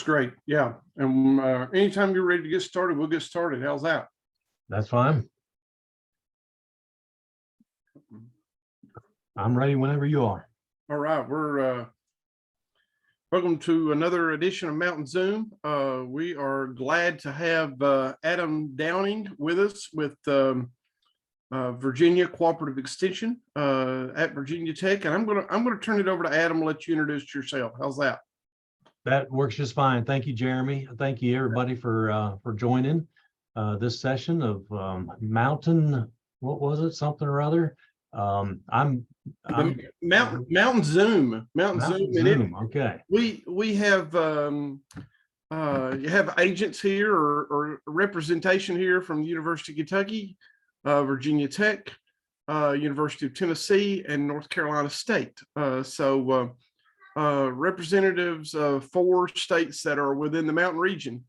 great. Yeah. And anytime you're ready to get started, we'll get started. How's that? That's fine. I'm ready whenever you are. All right. We're welcome to another edition of Mountain Zoom. We are glad to have Adam Downing with us with Virginia Cooperative Extension at Virginia Tech. And I'm gonna turn it over to Adam and let you introduce yourself. How's that? That works just fine. Thank you, Jeremy. Thank you, everybody, for joining this session of Mountain. What was it? Something or other. I'm Mountain Zoom. Mountain Zoom. Zoom. Okay. We have you have agents here or representation here from the University of Kentucky, Virginia Tech, University of Tennessee, and North Carolina State. Representatives of 4 states that are within the mountain region.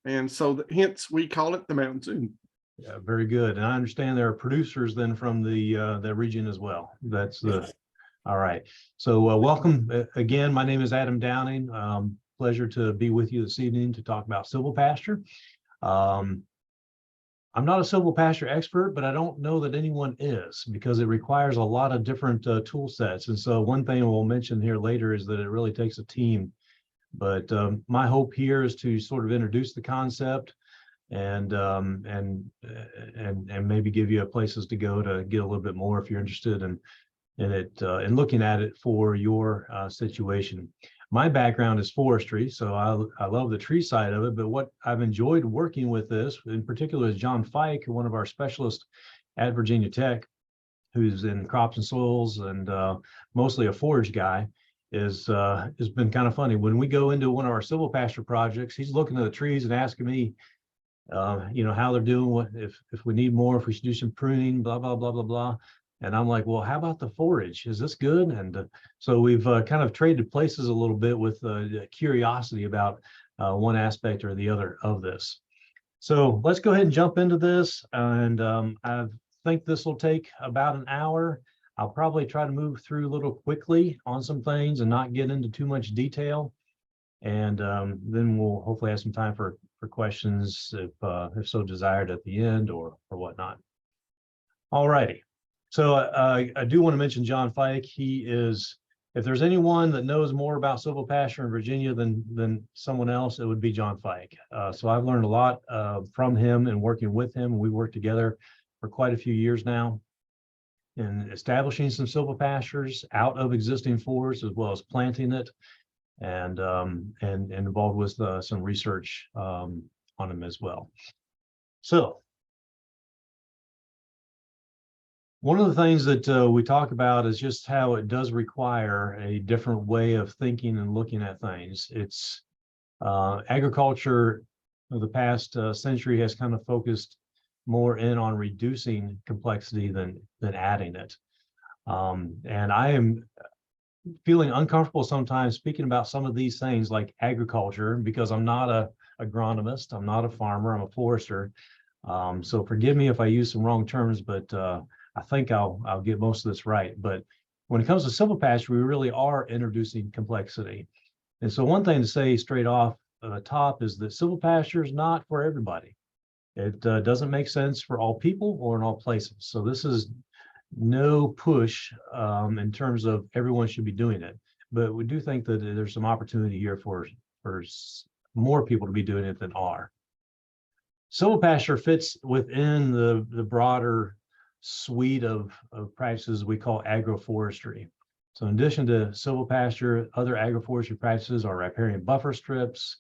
And so hence we call it the Mountain Zoom. Yeah, very good. And I understand there are producers then from the region as well. That's the all right. So welcome again. My name is Adam Downing. Pleasure to be with you this evening to talk about silvopasture. I'm not a silvopasture expert, but I don't know that anyone is, because it requires a lot of different tool sets. And so one thing we'll mention here later is that it really takes a team. But my hope here is to sort of introduce the concept and maybe give you places to go to get a little bit more if you're interested in it and looking at it for your situation. My background is forestry, so I love the tree side of it, but what I've enjoyed working with this, in particular, is John Fike, one of our specialists at Virginia Tech, who's in crops and soils and mostly a forage guy, has been kind of funny. When we go into one of our silvopasture projects, he's looking at the trees and asking me, how they're doing, what if we need more, if we should do some pruning, blah, blah, blah, blah, blah. And I'm like, well, how about the forage? Is this good? And so we've kind of traded places a little bit with curiosity about one aspect or the other of this. So let's go ahead and jump into this. And I think this will take about an hour. I'll probably try to move through a little quickly on some things and not get into too much detail. And then we'll hopefully have some time for questions if so desired at the end or whatnot. All righty. So I do want to mention John Fike. He is, if there's anyone that knows more about silvopasture in Virginia than someone else, it would be John Fike. So I've learned a lot from him and working with him. We worked together for quite a few years now in establishing some silvopastures out of existing forests, as well as planting it and involved with some research on them as well. So one of the things that we talk about is just how it does require a different way of thinking and looking at things. It's agriculture of the past century has kind of focused more in on reducing complexity than adding it. And I am feeling uncomfortable sometimes speaking about some of these things like agriculture, because I'm not an agronomist, I'm not a farmer, I'm a forester. So forgive me if I use some wrong terms, but I think I'll get most of this right. But when it comes to silvopasture, we really are introducing complexity. And so one thing to say straight off the top is that silvopasture is not for everybody. It doesn't make sense for all people or in all places. So this is no push in terms of everyone should be doing it. But we do think that there's some opportunity here for more people to be doing it than are. Silvopasture fits within the broader suite of practices we call agroforestry. So in addition to silvopasture, other agroforestry practices are riparian buffer strips,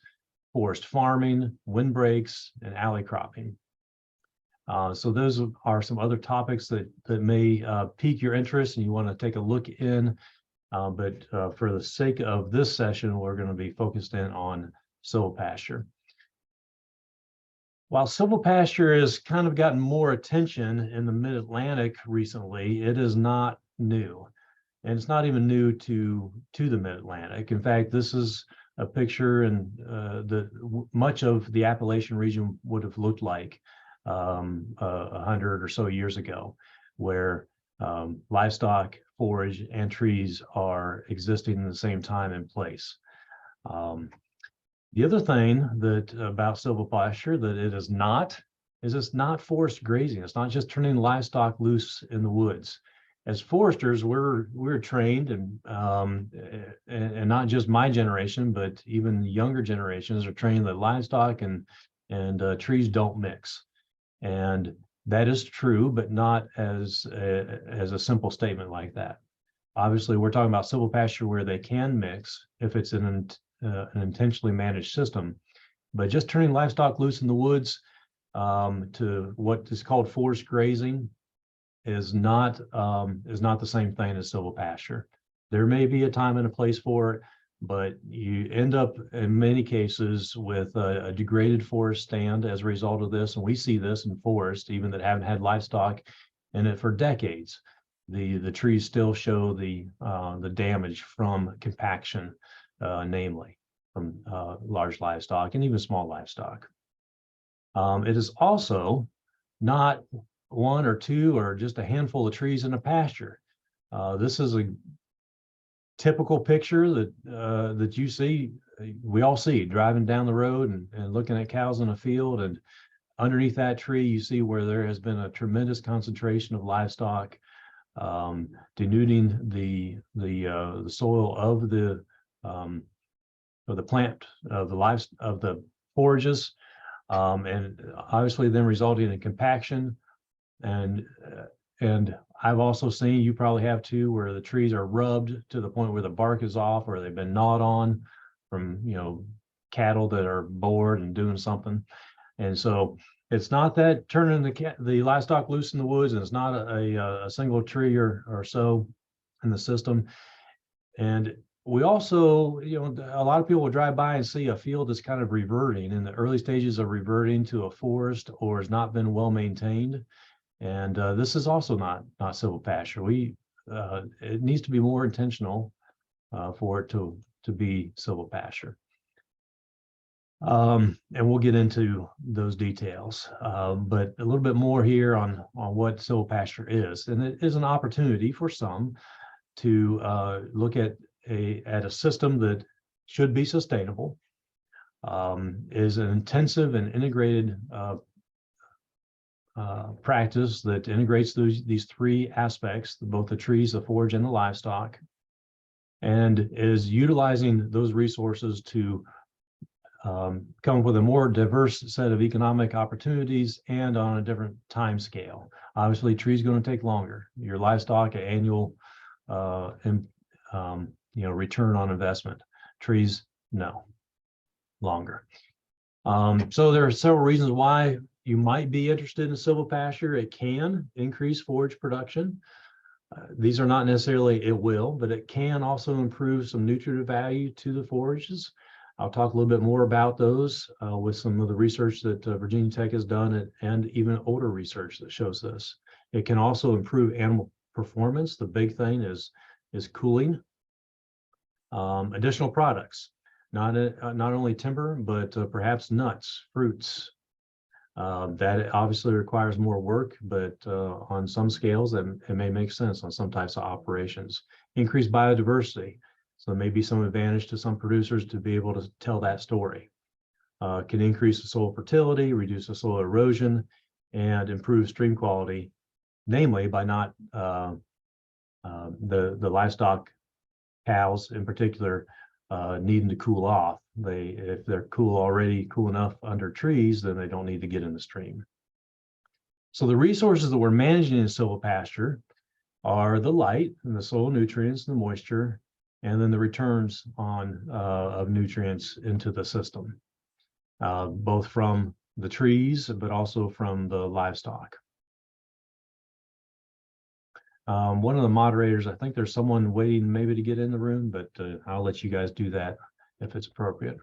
forest farming, windbreaks, and alley cropping. So those are some other topics that may pique your interest and you want to take a look in. But for the sake of this session, we're going to be focused in on silvopasture. While silvopasture has kind of gotten more attention in the mid-Atlantic recently, it is not new. And it's not even new to the mid-Atlantic. In fact, this is a picture and much of the Appalachian region would have looked like 100 or so years ago, where livestock, forage, and trees are existing in the same time and place. The other thing that about silvopasture that it is not is it's not forced grazing. It's not just turning livestock loose in the woods. As foresters, we're trained and not just my generation, but even younger generations are trained that livestock and trees don't mix. And that is true, but not as a simple statement like that. Obviously, we're talking about silvopasture where they can mix if it's an intentionally managed system. But just turning livestock loose in the woods to what is called forced grazing is not the same thing as silvopasture. There may be a time and a place for it, but you end up in many cases with a degraded forest stand as a result of this. And we see this in forests, even that haven't had livestock in it for decades. The trees still show the damage from compaction, namely from large livestock and even small livestock. It is also not one or two or just a handful of trees in a pasture. This is a typical picture that you see, we all see driving down the road and looking at cows in a field, and underneath that tree you see where there has been a tremendous concentration of livestock, denuding the soil of the plant, of the forages, and obviously then resulting in compaction. And I've also seen, you probably have too, where the trees are rubbed to the point where the bark is off, or they've been gnawed on from cattle that are bored and doing something. And so it's not that turning the livestock loose in the woods, and it's not a single tree or so in the system. And we also, a lot of people will drive by and see a field that's kind of reverting in the early stages of reverting to a forest, or has not been well maintained. And this is also not silvopasture. It needs to be more intentional for it to be silvopasture. And we'll get into those details, but a little bit more here on what silvopasture is. And it is an opportunity for some to look at a system that should be sustainable, is an intensive and integrated practice that integrates these three aspects, both the trees, the forage, and the livestock, and is utilizing those resources to come up with a more diverse set of economic opportunities and on a different time scale. Obviously, trees going to take longer. Your livestock, annual return on investment. Trees, no, longer. So there are several reasons why you might be interested in silvopasture. It can increase forage production. These are not necessarily it will, but it can also improve some nutrient value to the forages. I'll talk a little bit more about those with some of the research that Virginia Tech has done, and even older research that shows this. It can also improve animal performance. The big thing is cooling. Additional products, not only timber, but perhaps nuts, fruits. That obviously requires more work, but on some scales, it may make sense on some types of operations. Increased biodiversity. So there may be some advantage to some producers to be able to tell that story. Can increase the soil fertility, reduce the soil erosion, and improve stream quality, namely by not the livestock, cows in particular, needing to cool off. If they're already cool enough under trees, then they don't need to get in the stream. So the resources that we're managing in silvopasture are the light and the soil nutrients and the moisture, and then the returns of nutrients into the system, both from the trees, but also from the livestock. One of the moderators, I think there's someone waiting maybe to get in the room, but I'll let you guys do that if it's appropriate.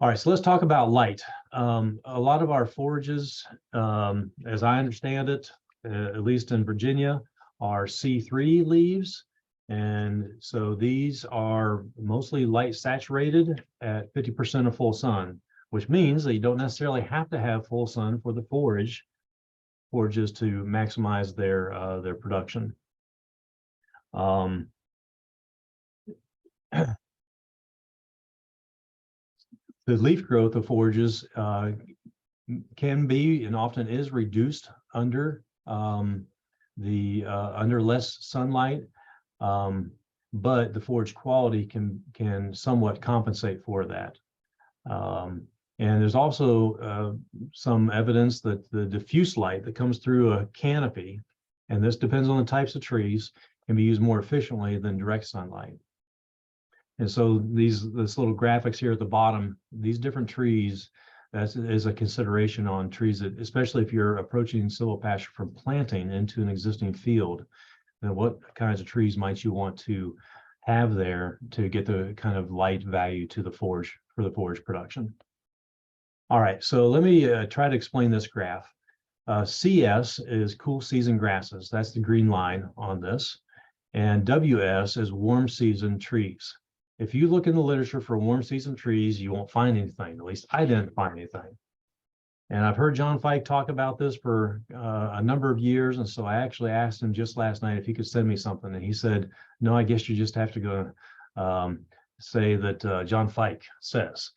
All right, so let's talk about light. A lot of our forages, as I understand it, at least in Virginia, are C3 leaves. And so these are mostly light saturated at 50% of full sun, which means that you don't necessarily have to have full sun for the forages to maximize their production. The leaf growth of forages can be and often is reduced under under less sunlight, but the forage quality can somewhat compensate for that. And there's also some evidence that the diffuse light that comes through a canopy, and this depends on the types of trees, can be used more efficiently than direct sunlight. And so this little graphics here at the bottom, these different trees, that is a consideration on trees that, especially if you're approaching silvopasture from planting into an existing field, then what kinds of trees might you want to have there to get the kind of light value to the forage for the forage production. All right, so let me try to explain this graph. CS is cool season grasses. That's the green line on this. And WS is warm season trees. If you look in the literature for warm season trees, you won't find anything. At least I didn't find anything. And I've heard John Fike talk about this for a number of years. And so I actually asked him just last night if he could send me something. And he said, no, I guess you just have to go say that John Fike says.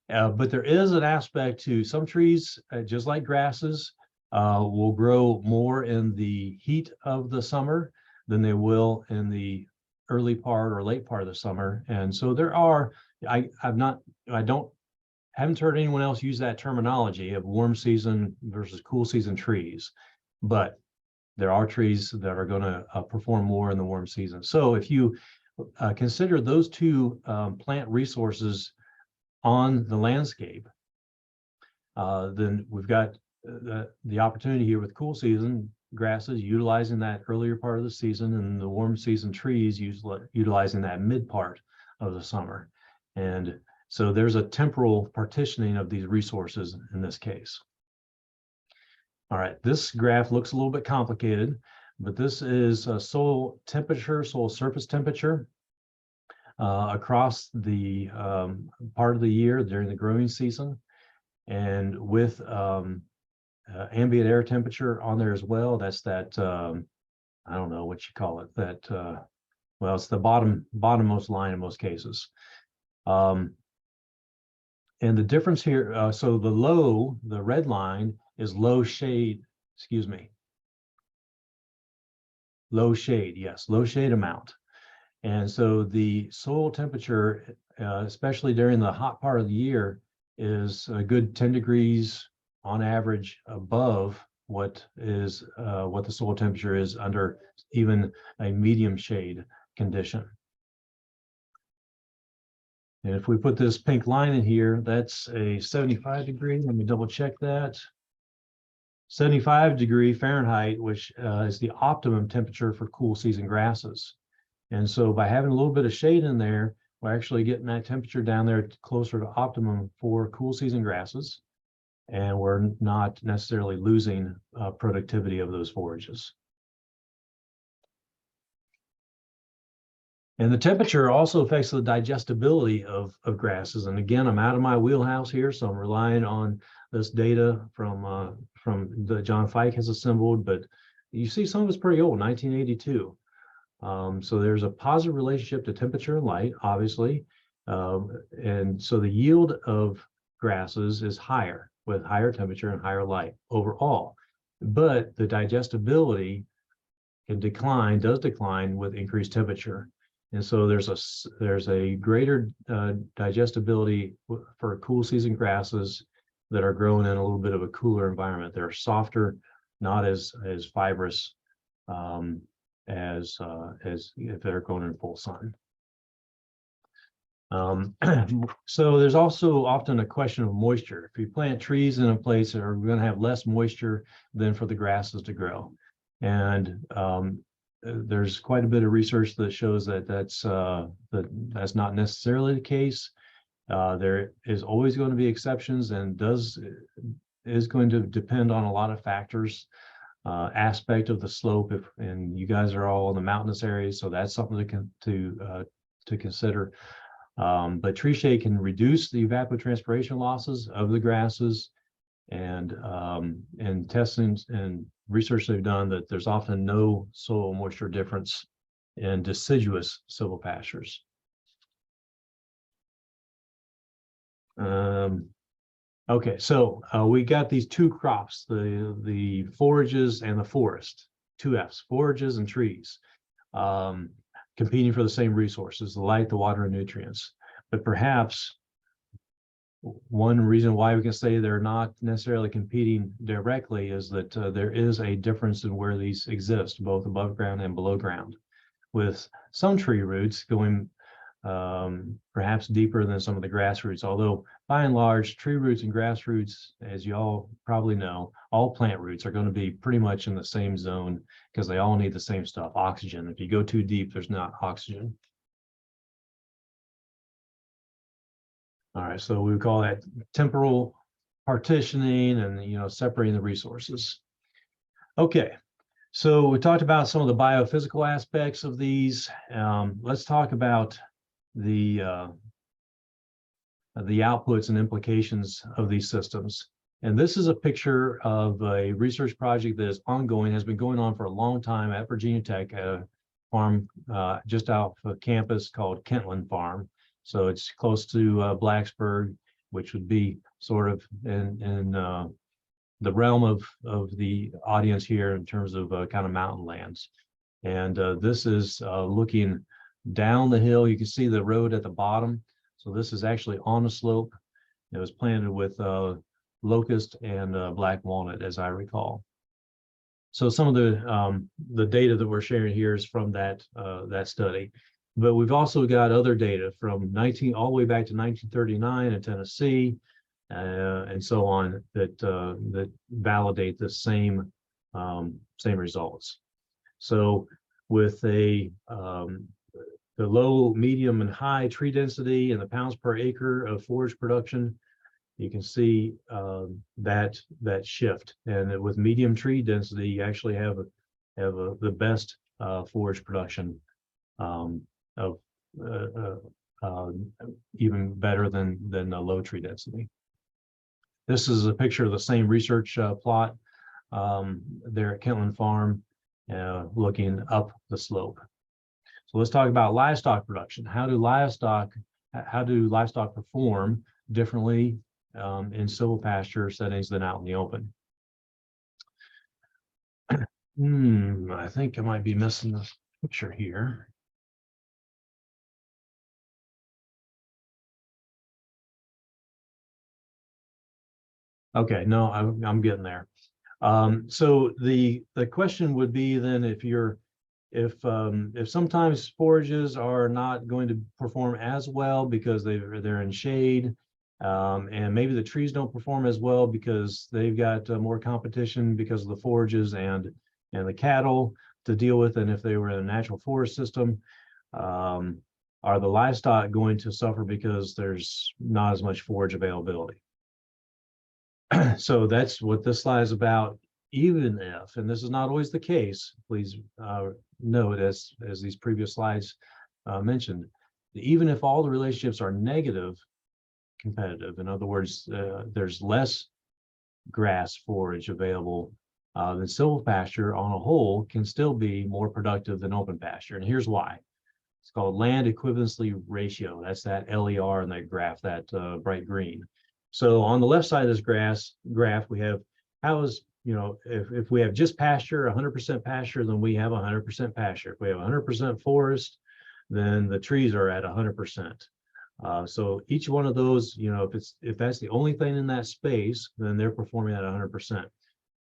But there is an aspect to some trees, just like grasses, will grow more in the heat of the summer than they will in the early part or late part of the summer. And so there are, haven't heard anyone else use that terminology of warm season versus cool season trees, but there are trees that are going to perform more in the warm season. So if you consider those two plant resources on the landscape, then we've got the opportunity here with cool season grasses utilizing that earlier part of the season, and the warm season trees utilizing that mid part of the summer. And so there's a temporal partitioning of these resources in this case. All right, this graph looks a little bit complicated, but this is soil temperature, soil surface temperature across the part of the year during the growing season, and with ambient air temperature on there as well. That's that, I don't know what you call it, that, well, it's the bottommost line in most cases. And the difference here, so the red line is low shade, low shade, yes, low shade amount. And so the soil temperature, especially during the hot part of the year, is a good 10 degrees on average above what the soil temperature is under even a medium shade condition. And if we put this pink line in here, that's a 75 degree. Let me double check that. 75 degree Fahrenheit, which is the optimum temperature for cool season grasses. And so by having a little bit of shade in there, we're actually getting that temperature down there closer to optimum for cool season grasses. And we're not necessarily losing productivity of those forages. And the temperature also affects the digestibility of grasses. And again, I'm out of my wheelhouse here, so I'm relying on this data from the John Fike has assembled, but you see some of it's pretty old, 1982. So there's a positive relationship to temperature and light, obviously. And so the yield of grasses is higher with higher temperature and higher light overall, but the digestibility does decline with increased temperature. And so there's a greater digestibility for cool season grasses that are grown in a little bit of a cooler environment. They're softer, not as fibrous as if they're grown in full sun. So there's also often a question of moisture. If you plant trees in a place that are going to have less moisture than for the grasses to grow, and there's quite a bit of research that shows that that's not necessarily the case. There is always going to be exceptions, and is going to depend on a lot of factors. Aspect of the slope, and you guys are all in the mountainous areas, so that's something to consider. But tree shade can reduce the evapotranspiration losses of the grasses, and testing and research they've done that there's often no soil moisture difference in deciduous silvopastures. Okay, so we got these two crops, the forages and the forest, two Fs, forages and trees, competing for the same resources, the light, the water, and nutrients. But perhaps one reason why we can say they're not necessarily competing directly is that there is a difference in where these exist, both above ground and below ground, with some tree roots going perhaps deeper than some of the grass roots, although by and large, tree roots and grass roots, as you all probably know, all plant roots are going to be pretty much in the same zone because they all need the same stuff, oxygen. If you go too deep, there's not oxygen. All right, so we call that temporal partitioning and separating the resources. Okay, so we talked about some of the biophysical aspects of these. Let's talk about the outputs and implications of these systems. And this is a picture of a research project that is ongoing, has been going on for a long time at Virginia Tech at a farm just out of campus called Kentland Farm. So it's close to Blacksburg, which would be sort of in the realm of the audience here in terms of kind of mountain lands. And this is looking down the hill. You can see the road at the bottom. So this is actually on a slope. It was planted with locust and black walnut, as I recall. So some of the data that we're sharing here is from that study. But we've also got other data from all the way back to 1939 in Tennessee, and so on that validate the same results. So with the low, medium, and high tree density and the pounds per acre of forage production, you can see that shift. And with medium tree density, you actually have the best forage production of even better than the low tree density. This is a picture of the same research plot there at Kentland Farm, looking up the slope. So let's talk about livestock production. How do livestock perform differently in silvopasture settings than out in the open? I think I might be missing this picture here. Okay, no, I'm getting there. So the question would be then, if sometimes forages are not going to perform as well because they're in shade, and maybe the trees don't perform as well because they've got more competition because of the forages and the cattle to deal with, and if they were in a natural forest system, are the livestock going to suffer because there's not as much forage availability? So that's what this slide is about. Even if, and this is not always the case, please note, as these previous slides mentioned, even if all the relationships are negative competitive, in other words, there's less grass forage available, then silvopasture on a whole can still be more productive than open pasture. And here's why. It's called land equivalency ratio. That's that LER in that graph, that bright green. So on the left side of this graph, we have how is, if we have just pasture, 100% pasture, then we have 100% pasture. If we have 100% forest, then the trees are at 100%. So each one of those, if that's the only thing in that space, then they're performing at 100%.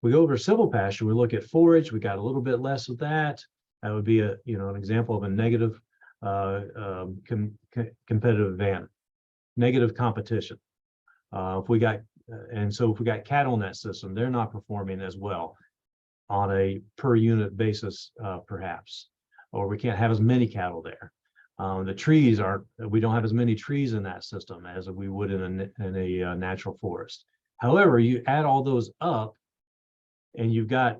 We go over to silvopasture, we look at forage, we got a little bit less of that. That would be an example of a negative competitive advantage, negative competition. If we got cattle in that system, they're not performing as well on a per unit basis, perhaps, or we can't have as many cattle there. The trees we don't have as many trees in that system as we would in a natural forest. However, you add all those up and you've got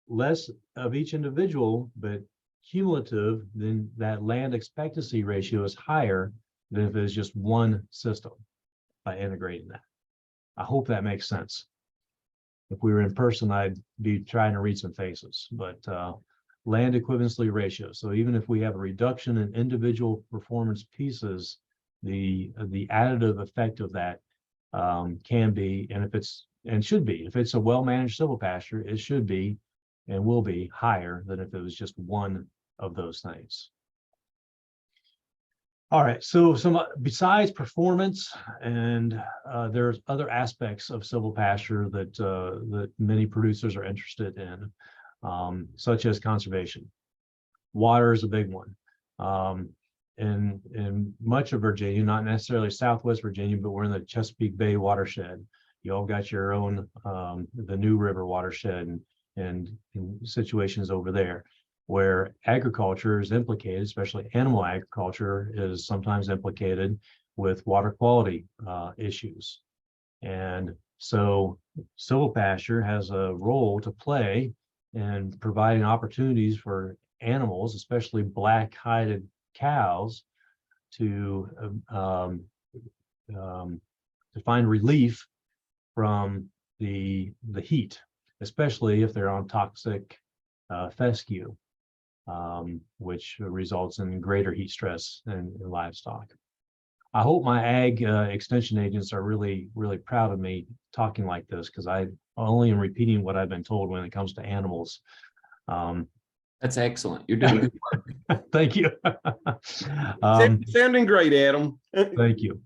less of each individual, but cumulative, then that land expectancy ratio is higher than if it's just one system by integrating that. I hope that makes sense. If we were in person, I'd be trying to read some faces, but land equivalency ratio. So even if we have a reduction in individual performance pieces, the additive effect of that can be, and if it's, and should be, if it's a well-managed silvopasture, it should be and will be higher than if it was just one of those things. All right, so some besides performance, and there's other aspects of silvopasture that that many producers are interested in, such as conservation. Water is a big one. In much of Virginia, not necessarily Southwest Virginia, but we're in the Chesapeake Bay watershed. You all got your own the New River watershed and situations over there, where agriculture is implicated, especially animal agriculture is sometimes implicated with water quality issues. And so silvopasture has a role to play in providing opportunities for animals, especially black-hided cows, to find relief from the heat, especially if they're on toxic fescue, which results in greater heat stress in livestock. I hope my ag extension agents are really, really proud of me talking like this, because I only am repeating what I've been told when it comes to animals. That's excellent. You're doing good work. Thank you. Sounding great, Adam. Thank you.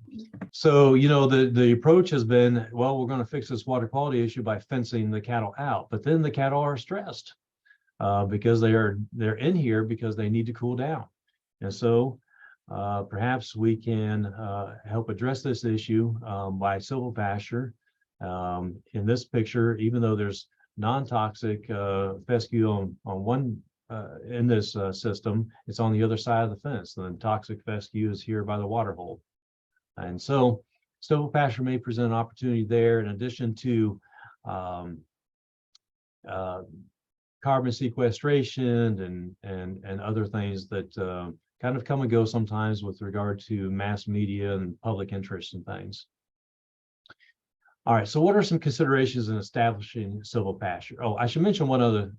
So, you know, the approach has been, well, we're going to fix this water quality issue by fencing the cattle out, but then the cattle are stressed because they're in here because they need to cool down. And so perhaps we can help address this issue by silvopasture. In this picture, even though there's non-toxic fescue on one in this system, it's on the other side of the fence. The toxic fescue is here by the water hole. And so silvopasture may present an opportunity there, in addition to carbon sequestration and other things that kind of come and go sometimes with regard to mass media and public interest and things. All right, so what are some considerations in establishing silvopasture? Oh, I should mention one other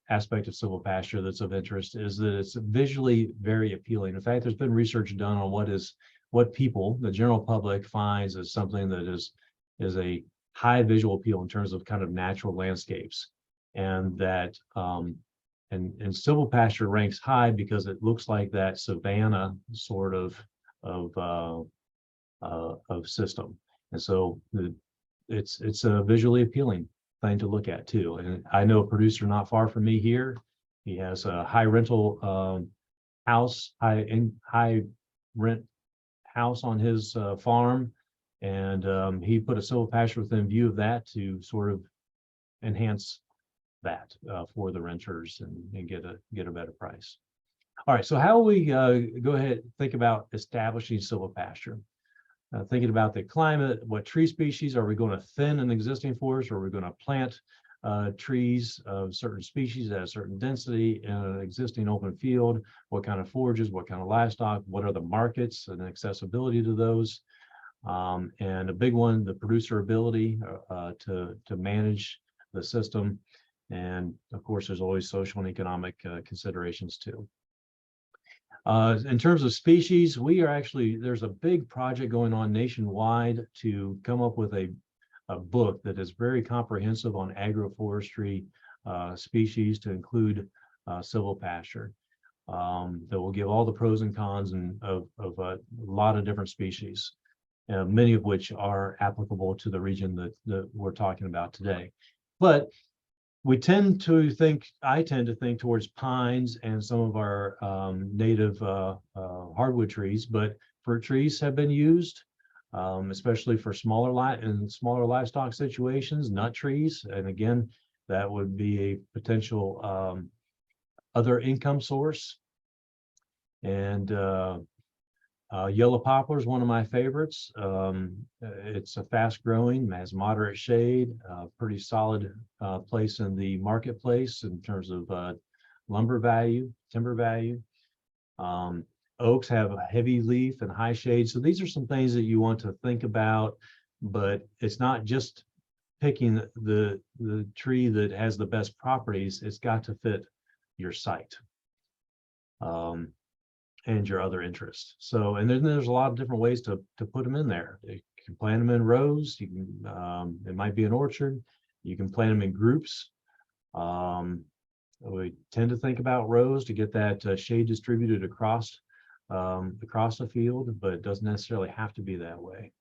aspect of silvopasture that's of interest is that it's visually very appealing. In fact, there's been research done on what people, the general public, finds as something that is a high visual appeal in terms of kind of natural landscapes, and that and silvopasture ranks high because it looks like that savanna sort of system, and so it's a visually appealing thing to look at too. And I know a producer not far from me here. He has a high rental house, high rent house on his farm, and he put a silvopasture within view of that to sort of enhance that for the renters and get a better price. All right, so how will we go ahead and think about establishing silvopasture? Thinking about the climate, what tree species are we going to thin an existing forest, or are we going to plant trees of certain species at a certain density in an existing open field? What kind of forages, what kind of livestock, what are the markets and accessibility to those? And a big one, the producer ability to manage the system. And of course, there's always social and economic considerations too. In terms of species, there's a big project going on nationwide to come up with a book that is very comprehensive on agroforestry species, to include silvopasture, that will give all the pros and cons of a lot of different species, many of which are applicable to the region that we're talking about today. But I tend to think towards pines and some of our native hardwood trees, but fir trees have been used, especially for smaller livestock situations, nut trees. And again, that would be a potential other income source. And yellow poplar is one of my favorites. It's a fast growing, has moderate shade, pretty solid place in the marketplace in terms of lumber value, timber value. Oaks have a heavy leaf and high shade. So these are some things that you want to think about, but it's not just picking the tree that has the best properties. It's got to fit your site. and your other interests. So, and then there's a lot of different ways to put them in there. You can plant them in rows. You can, it might be an orchard. You can plant them in groups. We tend to think about rows to get that shade distributed across the field, but it doesn't necessarily have to be that way.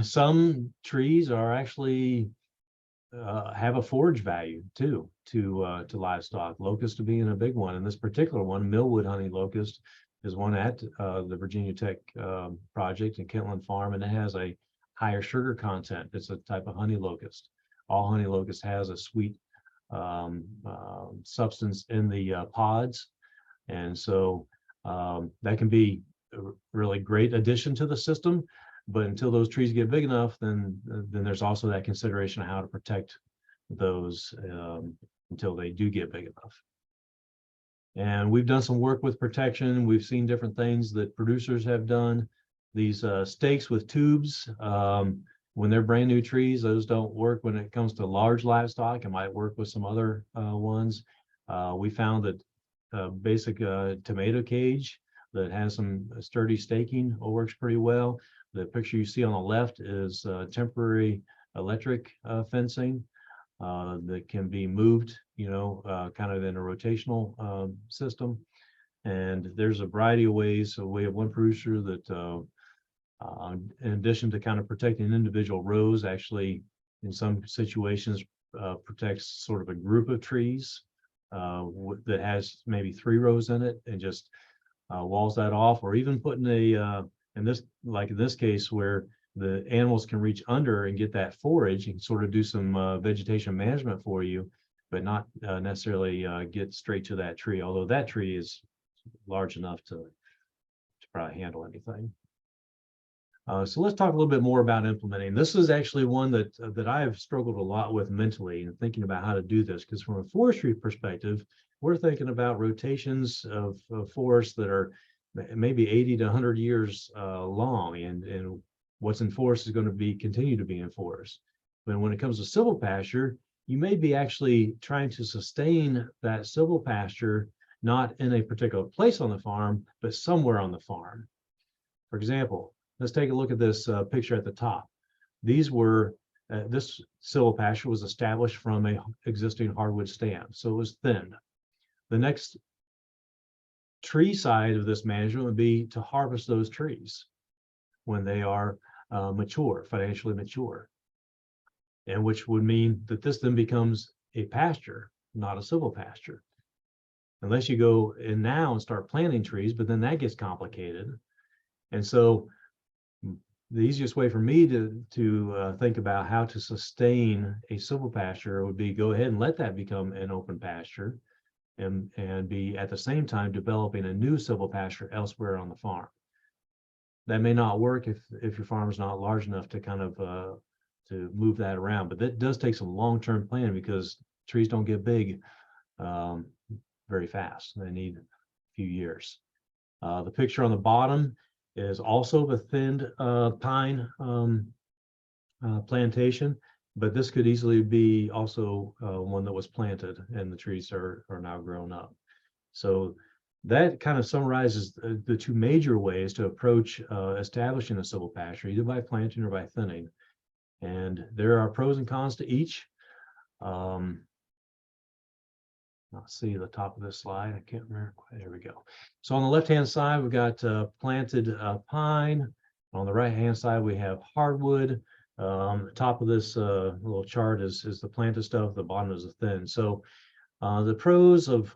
Some trees are actually have a forage value too to livestock. Locust being a big one, and this particular one, millwood honey locust, is one at the Virginia Tech project in Kentland Farm, and it has a higher sugar content. It's a type of honey locust. All honey locust has a sweet substance in the pods, and so that can be a really great addition to the system. But until those trees get big enough, then there's also that consideration of how to protect those until they do get big enough. And we've done some work with protection. We've seen different things that producers have done. These stakes with tubes, when they're brand new trees, those don't work when it comes to large livestock. It might work with some other ones. We found that basic tomato cage that has some sturdy staking works pretty well. The picture you see on the left is temporary electric fencing that can be moved, kind of in a rotational system. And there's a variety of ways. So we have one producer that, in addition to kind of protecting individual rows, actually in some situations protects sort of a group of trees that has maybe 3 rows in it, and just walls that off, or even putting a like in this case where the animals can reach under and get that forage and sort of do some vegetation management for you, but not necessarily get straight to that tree, although that tree is large enough to probably handle anything. So let's talk a little bit more about implementing. This is actually one that I've struggled a lot with mentally and thinking about how to do this, because from a forestry perspective, we're thinking about rotations of forests that are maybe 80 to 100 years long, and what's in forest is going to continue to be in forest. But when it comes to silvopasture, you may be actually trying to sustain that silvopasture not in a particular place on the farm, but somewhere on the farm. For example, let's take a look at this picture at the top. These were this silvopasture was established from a existing hardwood stand, so it was thinned. The next tree side of this management would be to harvest those trees when they are mature, financially mature, and which would mean that this then becomes a pasture, not a silvopasture, unless you go in now and start planting trees, but then that gets complicated. And so the easiest way for me to think about how to sustain a silvopasture would be go ahead and let that become an open pasture, and be at the same time developing a new silvopasture elsewhere on the farm. That may not work if your farm is not large enough to kind of to move that around, but that does take some long-term planning, because trees don't get big very fast. They need a few years. The picture on the bottom is also the thinned pine plantation, but this could easily be also one that was planted and the trees are now grown up. So that kind of summarizes the 2 major ways to approach establishing a silvopasture, either by planting or by thinning. And there are pros and cons to each. Let's see the top of this slide. I can't remember. There we go. So on the left-hand side, we've got planted pine. On the right-hand side, we have hardwood. The top of this little chart is the planted stuff. The bottom is the thin. So the pros of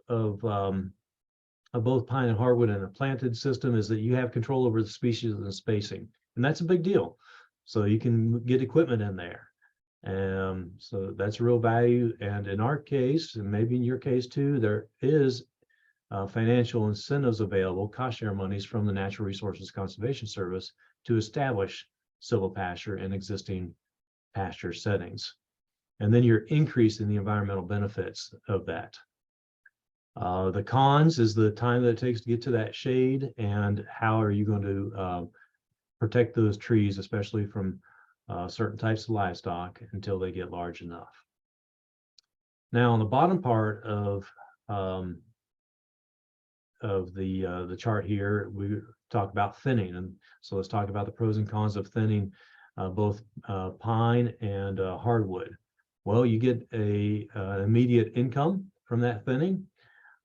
both pine and hardwood in a planted system is that you have control over the species and the spacing, and that's a big deal. So you can get equipment in there. So that's a real value. And in our case, and maybe in your case too, there is financial incentives available, cost share monies from the Natural Resources Conservation Service to establish silvopasture in existing pasture settings. And then you're increasing the environmental benefits of that. The cons is the time that it takes to get to that shade, and how are you going to protect those trees, especially from certain types of livestock, until they get large enough. Now, on the bottom part of the chart here, we talk about thinning, and so let's talk about the pros and cons of thinning both pine and hardwood. Well, you get a immediate income from that thinning.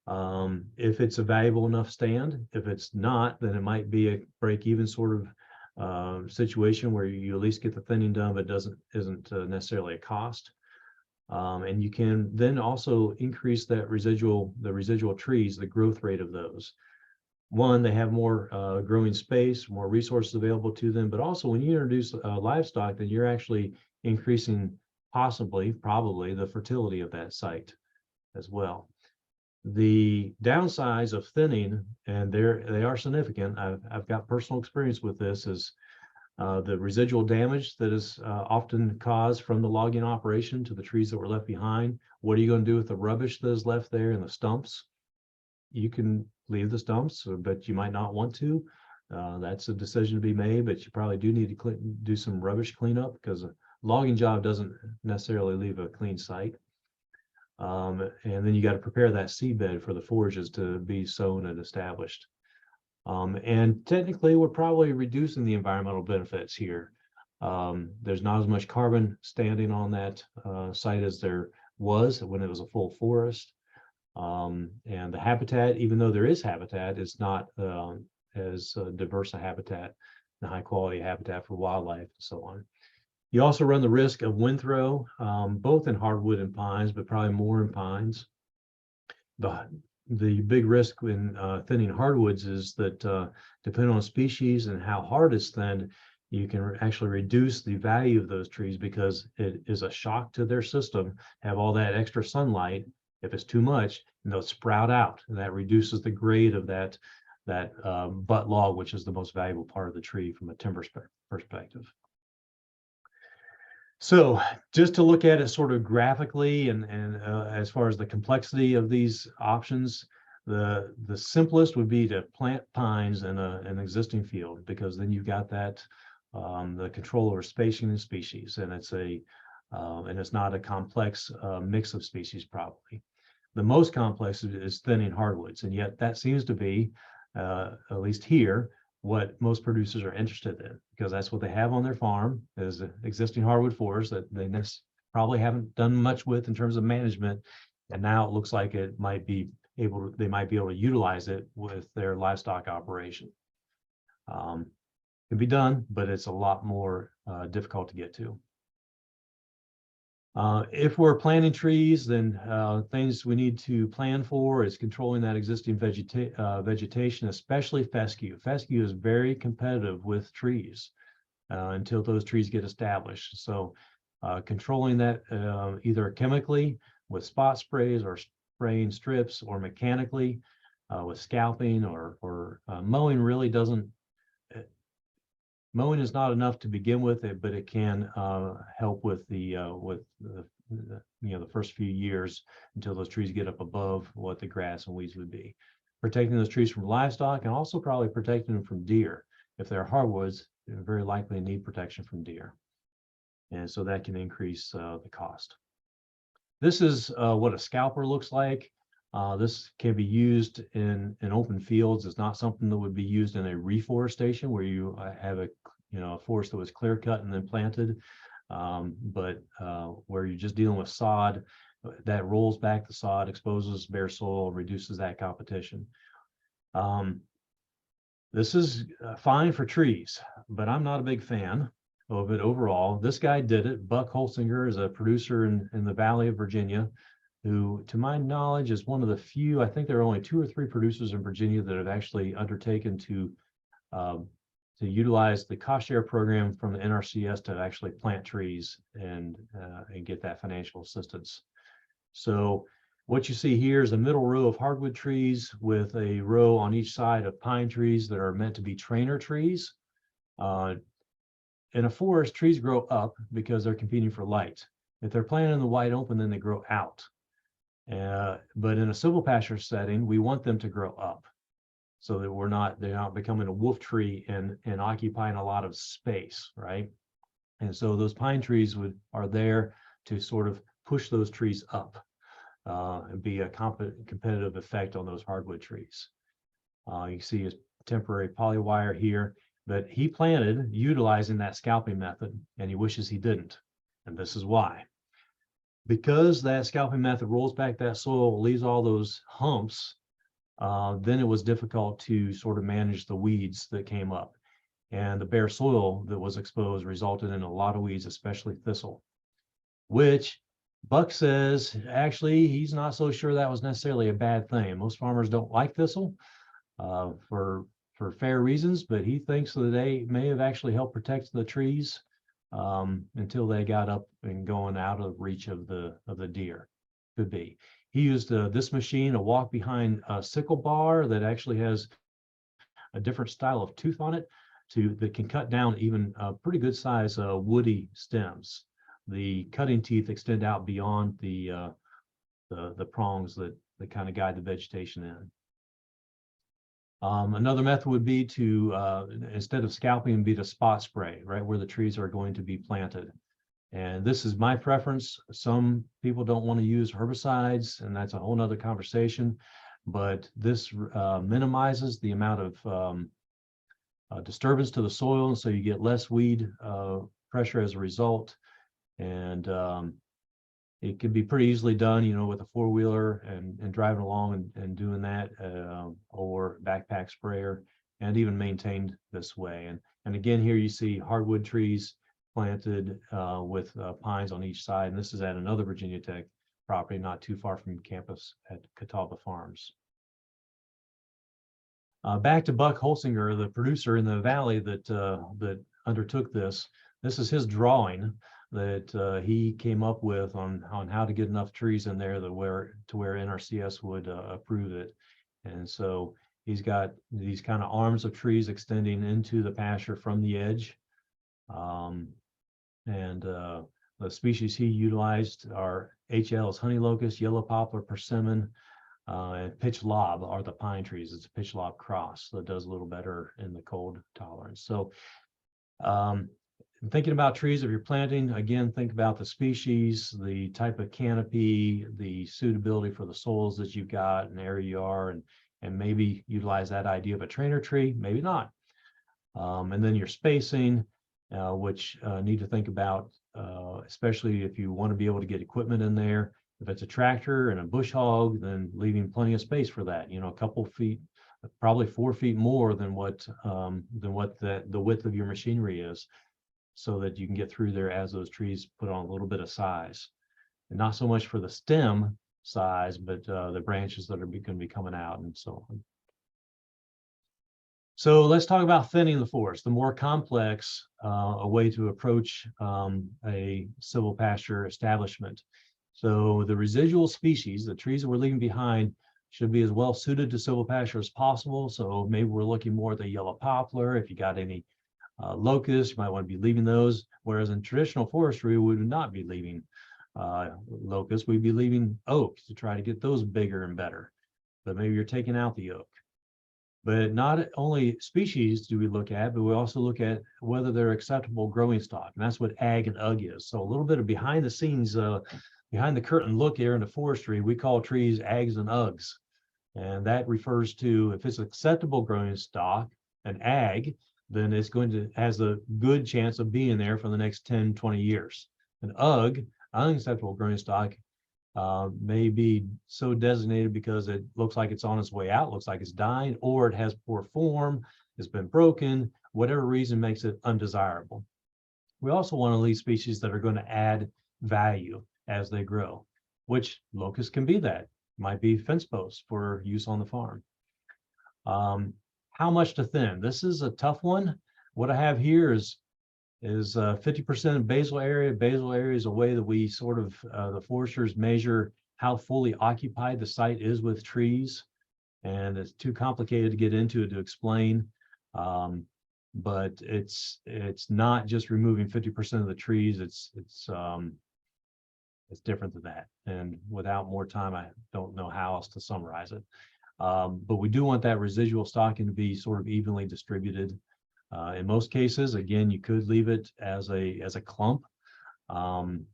If it's a valuable enough stand. If it's not, then it might be a break-even sort of situation where you at least get the thinning done, but isn't necessarily a cost. And you can then also increase that the residual trees, the growth rate of those. One, they have more growing space, more resources available to them, but also when you introduce livestock, then you're actually increasing probably the fertility of that site as well. The downsides of thinning, and they are significant, I've got personal experience with this, is the residual damage that is often caused from the logging operation to the trees that were left behind. What are you going to do with the rubbish that is left there and the stumps? You can leave the stumps, but you might not want to. That's a decision to be made, but you probably do need to do some rubbish cleanup, because a logging job doesn't necessarily leave a clean site. And then you got to prepare that seedbed for the forages to be sown and established. And technically, we're probably reducing the environmental benefits here. There's not as much carbon standing on that site as there was when it was a full forest. And the habitat, even though there is habitat, is not as diverse a habitat and high quality habitat for wildlife and so on. You also run the risk of wind throw, both in hardwood and pines, but probably more in pines. The big risk in thinning hardwoods is that depending on species and how hard it's thinned, you can actually reduce the value of those trees, because it is a shock to their system, have all that extra sunlight. If it's too much, they'll sprout out, and that reduces the grade of that butt log, which is the most valuable part of the tree from a timber perspective. So just to look at it sort of graphically, and as far as the complexity of these options, the simplest would be to plant pines in an existing field, because then you've got that the control over spacing and species, and it's not a complex mix of species probably. The most complex is thinning hardwoods, and yet that seems to be, at least here, what most producers are interested in, because that's what they have on their farm is existing hardwood forest that they probably haven't done much with in terms of management, and now it looks like they might be able to utilize it with their livestock operation. It can be done, but it's a lot more difficult to get to. If we're planting trees, then things we need to plan for is controlling that existing vegetation, especially fescue. Fescue is very competitive with trees until those trees get established. So controlling that either chemically with spot sprays, or spraying strips, or mechanically with scalping, or mowing really doesn't. Mowing is not enough to begin with, but it can help with the first few years until those trees get up above what the grass and weeds would be. Protecting those trees from livestock, and also probably protecting them from deer. If they're hardwoods, they're very likely need protection from deer, and so that can increase the cost. This is what a scalper looks like. This can be used in open fields. It's not something that would be used in a reforestation where you have a forest that was clear cut and then planted, but where you're just dealing with sod that rolls back the sod, exposes bare soil, reduces that competition. This is fine for trees, but I'm not a big fan of it overall. This guy did it. Buck Holsinger is a producer in the Valley of Virginia, who, to my knowledge, is one of the few, I think there are only 2 or 3 producers in Virginia that have actually undertaken to utilize the cost share program from the NRCS to actually plant trees and get that financial assistance. So what you see here is a middle row of hardwood trees with a row on each side of pine trees that are meant to be trainer trees. In a forest, trees grow up because they're competing for light. If they're planted in the wide open, then they grow out. But in a silvopasture setting, we want them to grow up, so that they're not becoming a wolf tree and occupying a lot of space, right? And so those pine trees are there to sort of push those trees up and be a competitive effect on those hardwood trees. You see his temporary polywire here, but he planted utilizing that scalping method, and he wishes he didn't. And this is why. Because that scalping method rolls back that soil, leaves all those humps, then it was difficult to sort of manage the weeds that came up. And the bare soil that was exposed resulted in a lot of weeds, especially thistle, which Buck says actually he's not so sure that was necessarily a bad thing. Most farmers don't like thistle for fair reasons, but he thinks that they may have actually helped protect the trees until they got up and going out of reach of the deer. Could be. He used this machine, a walk behind sickle bar that actually has a different style of tooth on it that can cut down even pretty good size woody stems. The cutting teeth extend out beyond the prongs that kind of guide the vegetation in. Another method would be to, instead of scalping, be to spot spray right where the trees are going to be planted. And this is my preference. Some people don't want to use herbicides, and that's a whole nother conversation, but this minimizes the amount of disturbance to the soil, and so you get less weed pressure as a result. And it can be pretty easily done, you know, with a four-wheeler and driving along and doing that, or backpack sprayer, and even maintained this way. And again, here you see hardwood trees planted with pines on each side. And this is at another Virginia Tech property not too far from campus at Catawba Farms. Back to Buck Holsinger, the producer in the valley that undertook this. This is his drawing that he came up with on how to get enough trees in there to where NRCS would approve it. And so he's got these kind of arms of trees extending into the pasture from the edge. The species he utilized are HL's honey locust, yellow poplar, persimmon, and pitch lob are the pine trees. It's a pitch lob cross, so it does a little better in the cold tolerance. So thinking about trees, if you're planting, again, think about the species, the type of canopy, the suitability for the soils that you've got and area you are, and maybe utilize that idea of a trainer tree, maybe not. And then your spacing, which need to think about, especially if you want to be able to get equipment in there. If it's a tractor and a bush hog, then leaving plenty of space for that, you know, a couple feet, probably 4 feet more than what the width of your machinery is, so that you can get through there as those trees put on a little bit of size. And not so much for the stem size, but the branches that are going to be coming out and so on. So let's talk about thinning the forest, the more complex a way to approach a silvopasture establishment. So the residual species, the trees that we're leaving behind, should be as well suited to silvopasture as possible. So maybe we're looking more at the yellow poplar. If you got any locusts, you might want to be leaving those. Whereas in traditional forestry, we would not be leaving locusts. We'd be leaving oak to try to get those bigger and better. But maybe you're taking out the oak. But not only species do we look at, but we also look at whether they're acceptable growing stock. And that's what ag and UG is. So a little bit of behind the scenes, behind the curtain look here into forestry, we call trees ags and UGs. And that refers to if it's acceptable growing stock, an ag, then it's has a good chance of being there for the next 10, 20 years. An UG, unacceptable growing stock, may be so designated because it looks like it's on its way out, looks like it's dying, or it has poor form, it's been broken, whatever reason makes it undesirable. We also want to leave species that are going to add value as they grow, which locust can be that. Might be fence posts for use on the farm. How much to thin? This is a tough one. What I have here is 50% basal area. Basal area is a way that we sort of, the foresters measure how fully occupied the site is with trees. And it's too complicated to get into it to explain. But it's not just removing 50% of the trees. It's different than that. And without more time, I don't know how else to summarize it. But we do want that residual stocking to be sort of evenly distributed. In most cases, again, you could leave it as a clump, and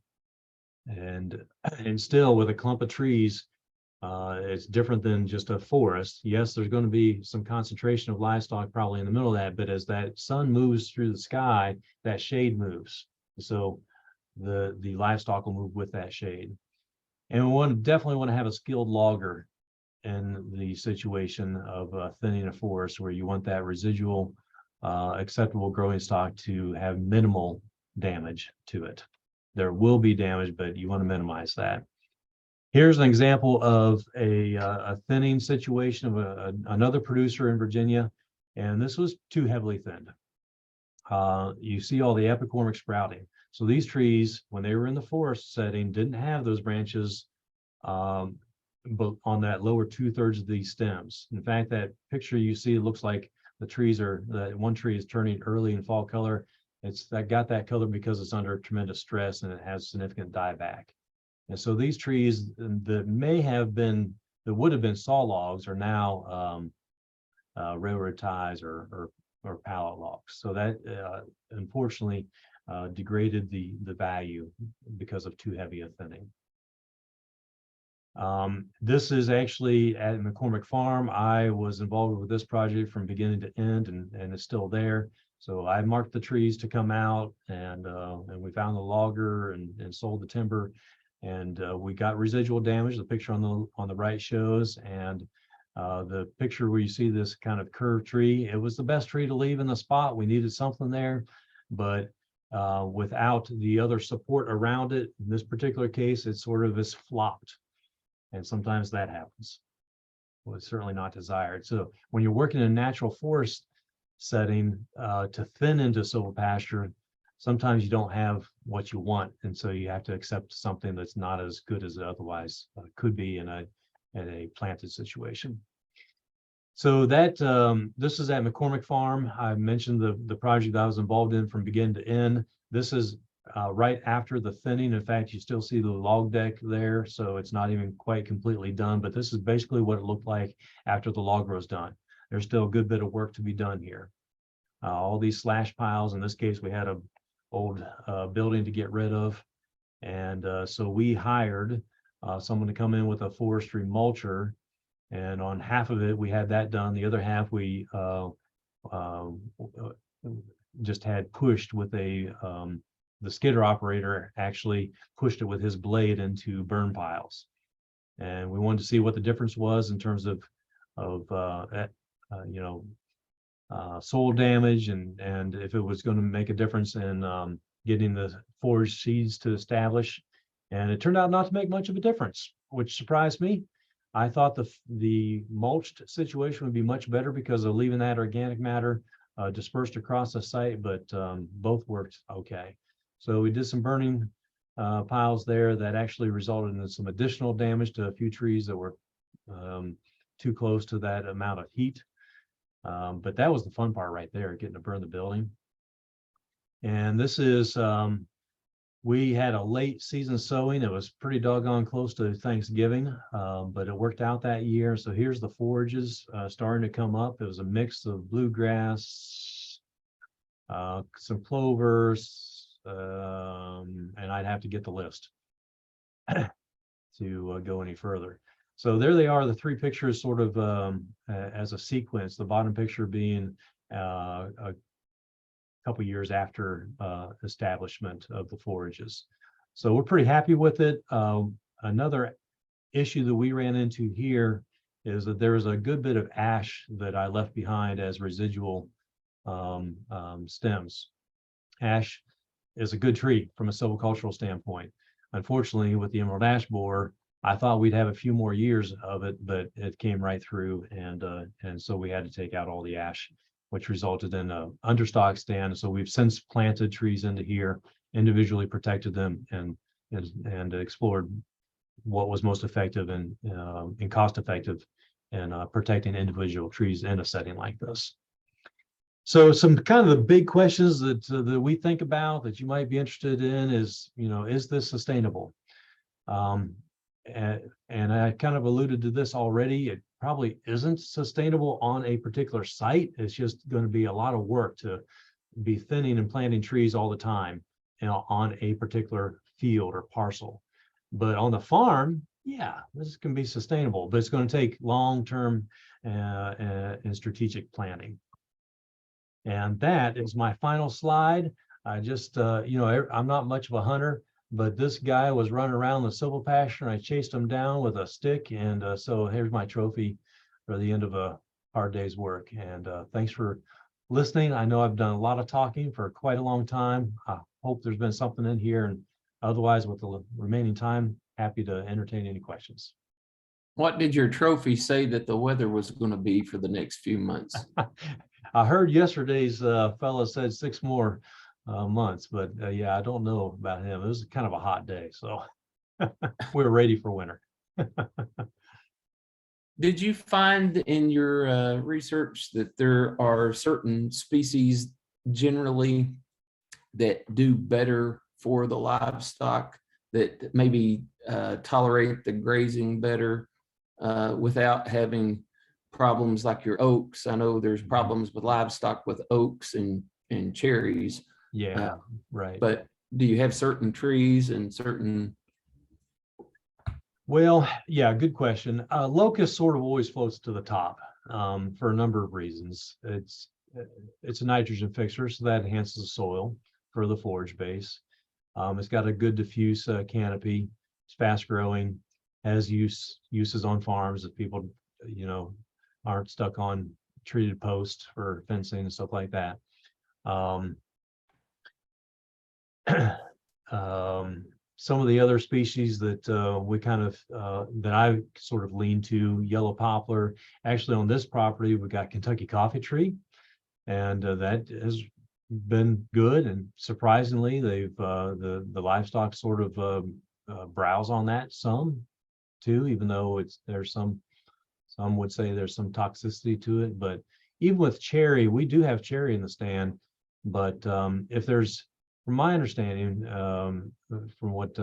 still with a clump of trees, It's different than just a forest. Yes, there's going to be some concentration of livestock probably in the middle of that, but as that sun moves through the sky, that shade moves. So the livestock will move with that shade. And we definitely want to have a skilled logger in the situation of thinning a forest, where you want that residual acceptable growing stock to have minimal damage to it. There will be damage, but you want to minimize that. Here's an example of a thinning situation of another producer in Virginia, and this was too heavily thinned. You see all the epicormic sprouting. So these trees, when they were in the forest setting, didn't have those branches but on that lower 2/3 of these stems. In fact, that picture you see, it looks like the trees are, that one tree is turning early in fall color. It's that got that color because it's under tremendous stress and it has significant dieback. And so these trees that may have been, that would have been saw logs, are now railroad ties or pallet logs. So that unfortunately degraded the value because of too heavy a thinning. This is actually at McCormick Farm. I was involved with this project from beginning to end, and it's still there. So I marked the trees to come out, and we found the logger and sold the timber, and we got residual damage. The picture on the right shows, and the picture where you see this kind of curved tree, it was the best tree to leave in the spot. We needed something there, but without the other support around it, in this particular case, it sort of is flopped. And sometimes that happens. Well, it's certainly not desired. So when you're working in a natural forest setting, to thin into silvopasture, sometimes you don't have what you want. And so you have to accept something that's not as good as it otherwise could be in a planted situation. So that this is at McCormick Farm. I mentioned the project that I was involved in from beginning to end. This is right after the thinning. In fact, you still see the log deck there, so it's not even quite completely done, but this is basically what it looked like after the log row is done. There's still a good bit of work to be done here. All these slash piles, in this case, we had an old building to get rid of, and so we hired someone to come in with a forestry mulcher, and on half of it, we had that done. The other half, we just had pushed with the skidder operator actually pushed it with his blade into burn piles. And we wanted to see what the difference was in terms of soil damage, and if it was going to make a difference in getting the forage seeds to establish. And it turned out not to make much of a difference, which surprised me. I thought the mulched situation would be much better because of leaving that organic matter dispersed across the site, but both worked okay. So we did some burning piles there that actually resulted in some additional damage to a few trees that were too close to that amount of heat. But that was the fun part right there, getting to burn the building. And this is, we had a late season sowing. It was pretty doggone close to Thanksgiving, but it worked out that year. So here's the forages starting to come up. It was a mix of bluegrass, some clovers, and I'd have to get the list to go any further. So there they are, the three pictures sort of as a sequence, the bottom picture being a couple years after establishment of the forages. So we're pretty happy with it. Another issue that we ran into here is that there was a good bit of ash that I left behind as residual stems. Ash is a good tree from a silvicultural standpoint. Unfortunately, with the emerald ash borer, I thought we'd have a few more years of it, but it came right through, and so we had to take out all the ash, which resulted in a understock stand. So we've since planted trees into here, individually protected them, and explored what was most effective and cost effective in protecting individual trees in a setting like this. So some kind of the big questions that we think about that you might be interested in is, is this sustainable? And I kind of alluded to this already. It probably isn't sustainable on a particular site. It's just going to be a lot of work to be thinning and planting trees all the time, on a particular field or parcel. But on the farm, yeah, this can be sustainable, but it's going to take long-term and strategic planning. And that is my final slide. I just, I'm not much of a hunter, but this guy was running around the silvopasture and I chased him down with a stick. And so here's my trophy for the end of a hard day's work. And thanks for listening. I know I've done a lot of talking for quite a long time. I hope there's been something in here, and otherwise with the remaining time, happy to entertain any questions. What did your trophy say that the weather was going to be for the next few months? I heard yesterday's fella said 6 more months, but yeah, I don't know about him. It was kind of a hot day, so we're ready for winter. Did you find in your research that there are certain species generally that do better for the livestock, that maybe tolerate the grazing better without having problems like your oaks? I know there's problems with livestock with oaks and cherries. Yeah, right. But do you have certain trees and certain? Well, yeah, good question. Locust sort of always floats to the top for a number of reasons. It's a nitrogen fixer, so that enhances the soil for the forage base. It's got a good diffuse canopy. It's fast growing, has uses on farms that people, aren't stuck on treated posts for fencing and stuff like that. Some of the other species that we kind of that I sort of lean to, yellow poplar. Actually, on this property, we got Kentucky coffee tree, and that has been good. And surprisingly, they've the livestock sort of browse on that some too, even though there's some would say there's some toxicity to it. But even with cherry, we do have cherry in the stand, but if there's, from my understanding, from what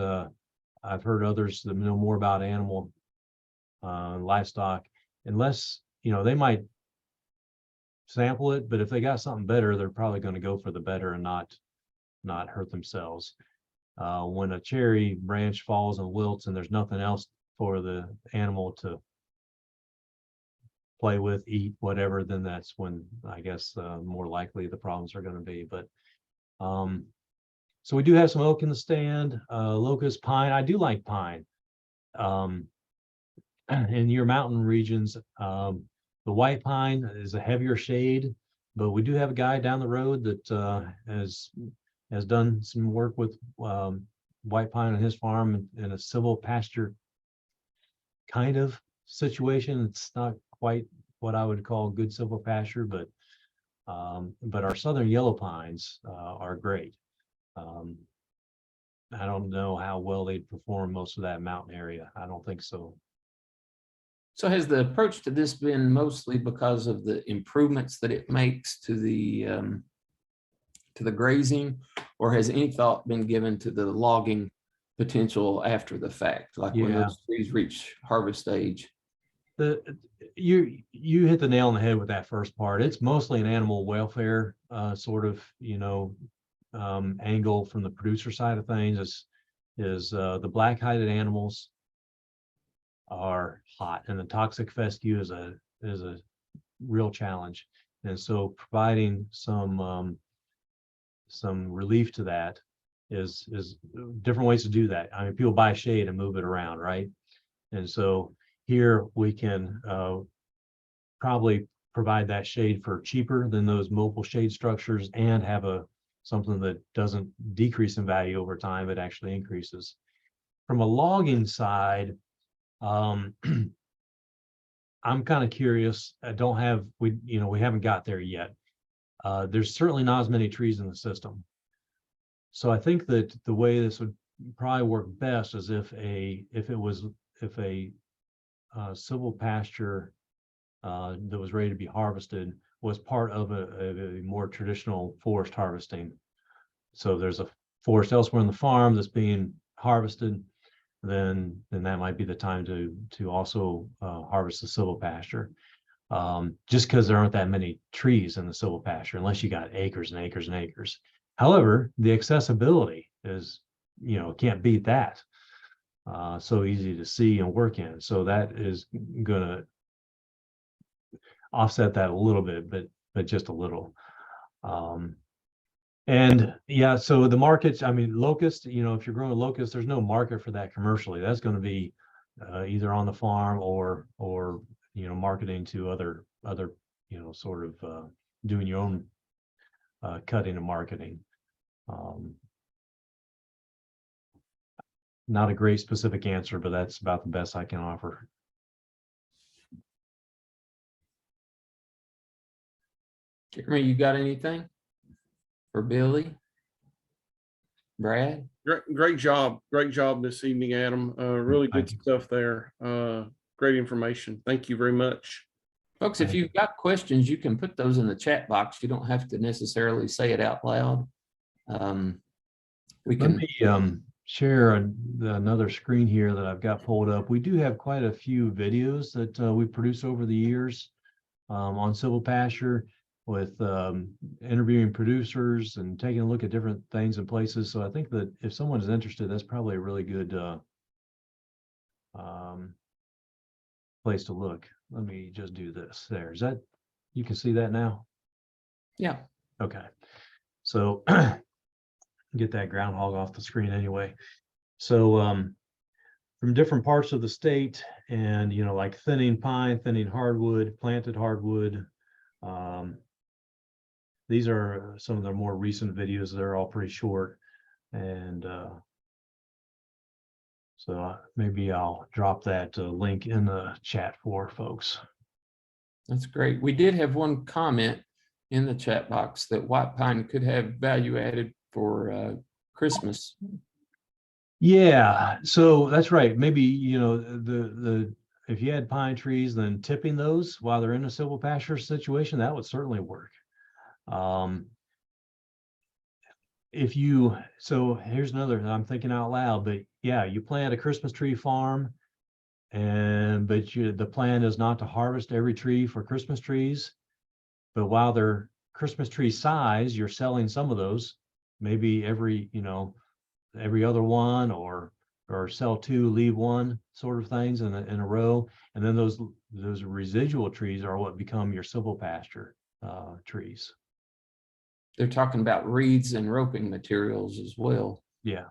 I've heard others that know more about animal livestock, unless, they might sample it, but if they got something better, they're probably going to go for the better and not hurt themselves. When a cherry branch falls and wilts and there's nothing else for the animal to play with, eat, whatever, then that's when I guess more likely the problems are going to be. But so we do have some oak in the stand, locust, pine. I do like pine. In your mountain regions, the white pine is a heavier shade, but we do have a guy down the road that has done some work with white pine on his farm in a silvopasture kind of situation. It's not quite what I would call good silvopasture, but our southern yellow pines are great. I don't know how well they'd perform most of that mountain area. I don't think so. So has the approach to this been mostly because of the improvements that it makes to the grazing, or has any thought been given to the logging potential after the fact, like when those trees reach harvest age? You hit the nail on the head with that first part. It's mostly an animal welfare sort of angle from the producer side of things. Is the black-hided animals are hot, and the toxic fescue is a real challenge. And so providing some relief to that is different ways to do that. I mean, people buy shade and move it around, right? And so here we can probably provide that shade for cheaper than those mobile shade structures, and have something that doesn't decrease in value over time, it actually increases. From a logging side, I'm kind of curious. We haven't got there yet. There's certainly not as many trees in the system. So I think that the way this would probably work best is if a silvopasture that was ready to be harvested was part of a more traditional forest harvesting. So there's a forest elsewhere on the farm that's being harvested, then that might be the time to also harvest the silvopasture. Just because there aren't that many trees in the silvopasture, unless you got acres and acres and acres. However, the accessibility is, can't beat that. so easy to see and work in. So that is going to offset that a little bit, but just a little. And yeah, so the markets, I mean, locust, you know, if you're growing locust, there's no market for that commercially. That's going to be either on the farm or you know, marketing to other you know, sort of doing your own cutting and marketing. Not a great specific answer, but that's about the best I can offer. Jeremy, you got anything for Billy? Brad? Great job this evening, Adam. Really good Thank you. stuff there. Great information. Thank you very much. Folks, if you've got questions, you can put those in the chat box. You don't have to necessarily say it out loud. We Let can. me share another screen here that I've got pulled up. We do have quite a few videos that we've produced over the years on Silvopasture with interviewing producers and taking a look at different things and places. So I think that if someone is interested, that's probably a really good place to look. Let me just do this. There, is that, you can see that now? Yeah. Okay. So get that groundhog off the screen anyway. So from different parts of the state, and you know, like thinning pine, thinning hardwood, planted hardwood. These are some of the more recent videos. They're all pretty short. And so maybe I'll drop that link in the chat for folks. That's great. We did have one comment in the chat box that white pine could have value added for Christmas. Yeah, so that's right. Maybe, you know, the if you had pine trees, then tipping those while they're in a silvopasture situation, that would certainly work. If you, so here's another, I'm thinking out loud, but yeah, you plant a Christmas tree farm, and but the plan is not to harvest every tree for Christmas trees, but while they're Christmas tree size, you're selling some of those, maybe every, you know, every other one, or sell two, leave one, sort of things in a row. And then those residual trees are what become your silvopasture trees. They're talking about reeds and roping materials as well. Yeah.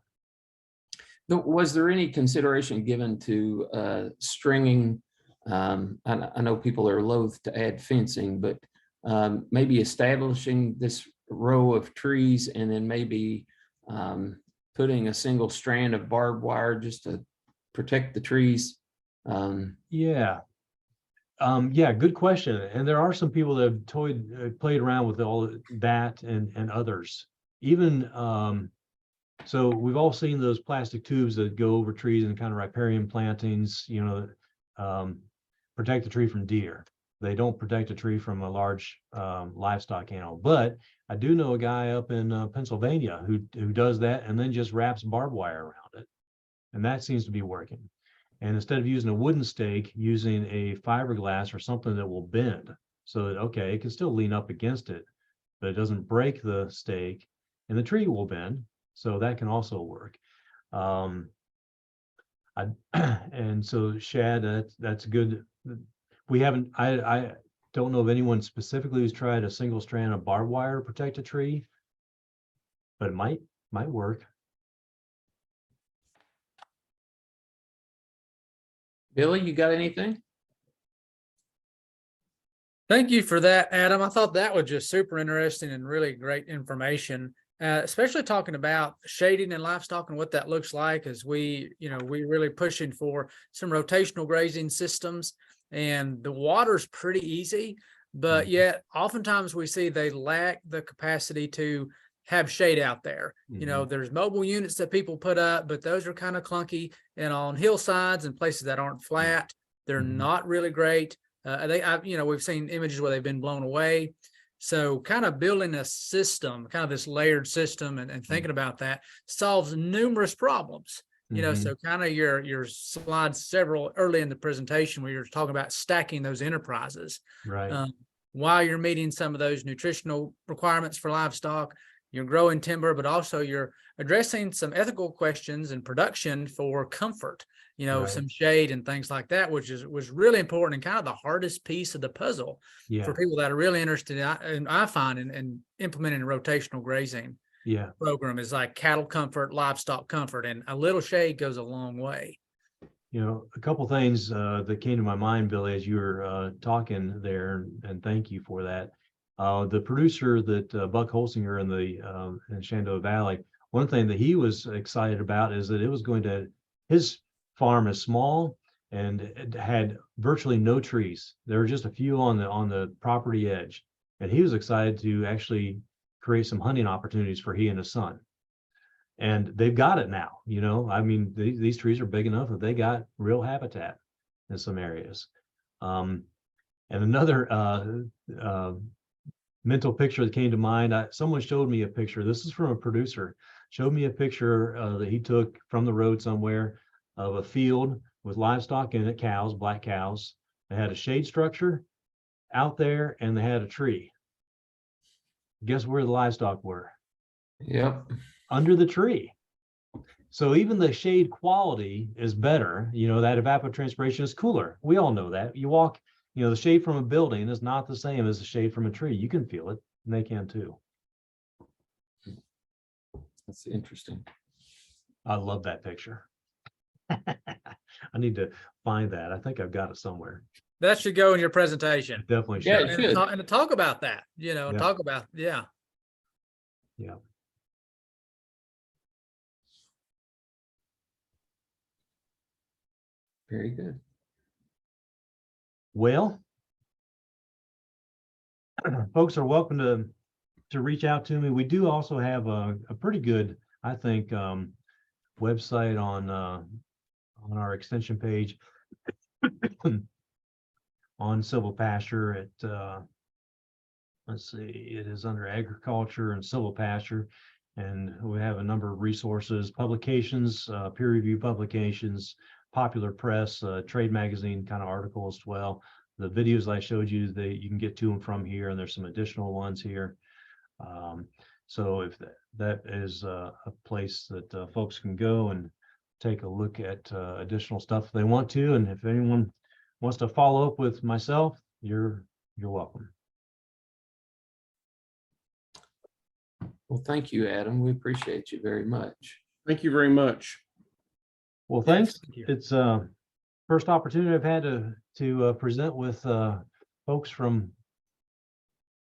Was there any consideration given to stringing? I know people are loath to add fencing, but maybe establishing this row of trees and then maybe putting a single strand of barbed wire just to protect the trees. Yeah. Yeah, good question. And there are some people that have played around with all that and others. Even so we've all seen those plastic tubes that go over trees and kind of riparian plantings, you know, protect the tree from deer. They don't protect a tree from a large livestock animal. But I do know a guy up in Pennsylvania who does that and then just wraps barbed wire around it. And that seems to be working. And instead of using a wooden stake, using a fiberglass or something that will bend, so that, okay, it can still lean up against it, but it doesn't break the stake, and the tree will bend. So that can also work. And so Shad, that's good. We haven't, I don't know of anyone specifically who's tried a single strand of barbed wire to protect a tree, but it might work. Billy, you got anything? Thank you for that, Adam. I thought that was just super interesting and really great information, especially talking about shading and livestock and what that looks like, as we really pushing for some rotational grazing systems. And the water's pretty easy, but yet oftentimes we see they lack the capacity to have shade out there. You know, there's mobile units that people put up, but those are kind of clunky, and on hillsides and places that aren't flat, they're not really great. We've seen images where they've been blown away. So kind of building a system, kind of this layered system, and thinking about that solves numerous problems. You know, so kind of your slide several early in the presentation where you're talking about stacking those enterprises. Right. While you're meeting some of those nutritional requirements for livestock, you're growing timber, but also you're addressing some ethical questions and production for comfort, Right. some shade and things like that, which was really important and kind of the hardest piece of the puzzle Yeah. for people that are really interested in, I find, in implementing a rotational grazing Yeah. program is like cattle comfort, livestock comfort, and a little shade goes a long way. A couple things that came to my mind, Billy, as you were talking there, and thank you for that. The producer that Buck Holsinger in Shenandoah Valley, one thing that he was excited about is that it was his farm is small and it had virtually no trees. There were just a few on the property edge, and he was excited to actually create some hunting opportunities for he and his son. And they've got it now, I mean, these trees are big enough that they got real habitat in some areas. And another mental picture that came to mind, someone showed me a picture. This is from a producer, showed me a picture that he took from the road somewhere of a field with livestock in it, cows, black cows. They had a shade structure out there and they had a tree. Guess where the livestock were? Yep. Under the tree. So even the shade quality is better, that evapotranspiration is cooler. We all know that. You walk, the shade from a building is not the same as the shade from a tree. You can feel it, and they can too. That's interesting. I love that picture. I need to find that. I think I've got it somewhere. That should go in your presentation. Definitely Yeah, should. it should. And to talk about that, talk about, Yeah. Very good. Well, folks are welcome to reach out to me. We do also have a pretty good, I think, website on our extension page on Silvopasture at let's see, it is under agriculture and Silvopasture, and we have a number of resources, publications, peer review publications, popular press, trade magazine kind of articles as well. The videos I showed you, you can get to them from here, and there's some additional ones here. So if that is a place that folks can go and take a look at additional stuff if they want to, and if anyone wants to follow up with myself, you're welcome. Well, thank you, Adam. We appreciate you very much. Thank you very much. Well, Yes, thanks. thank you. It's first opportunity I've had to present with folks from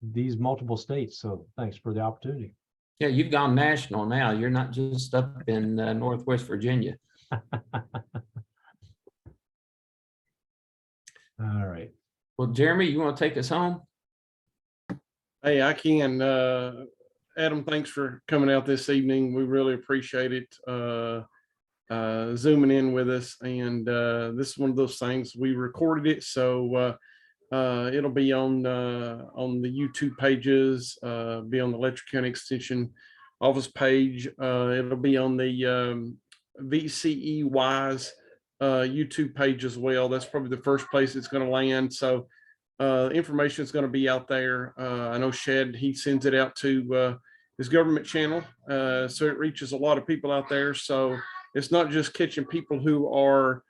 these multiple states. So thanks for the opportunity. Yeah, you've gone national now. You're not just up in Northwest Virginia. All right. Well, Jeremy, you want to take us home? Hey, I can. Adam, thanks for coming out this evening. We really appreciate it. Zooming in with us, and this is one of those things. We recorded it, so it'll be on the YouTube pages, be on the Letcher County Extension office page. It'll be on the VCE Wise YouTube page as well. That's probably the first place it's going to land. So information is going to be out there. I know Shad, he sends it out to his government channel, so it reaches a lot of people out there. So it's not just catching people who are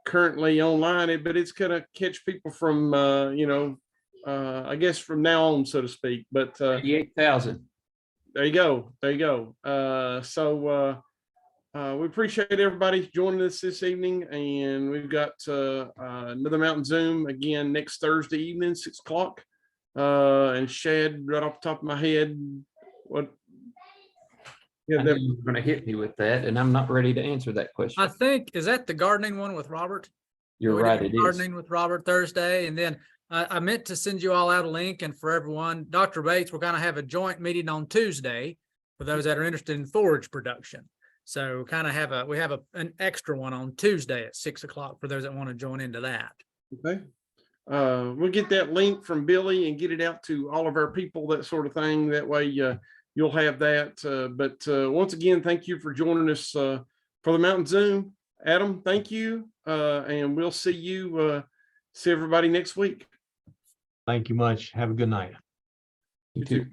currently online, but it's going to catch people from, I guess from now on, so to speak. But 88,000. there you go. There you go. So we appreciate everybody joining us this evening. And we've got another Mountain Zoom again next Thursday evening, 6 o'clock. And Shad, right off the top of my head, what? I knew you were going to hit me with that, and I'm not ready to answer that question. I think, is that the gardening one with Robert? You're We right, did it is. Gardening with Robert Thursday. And then I meant to send you all out a link, and for everyone, Dr. Bates, we're going to have a joint meeting on Tuesday for those that are interested in forage production. So kind of we have an extra one on Tuesday at 6 o'clock for those that want to join into that. Okay. We'll get that link from Billy and get it out to all of our people, that sort of thing. That way you'll have that. But once again, thank you for joining us for the Mountain Zoom. Adam, thank you. And we'll see everybody next week. Thank you much. Have a good night. You too.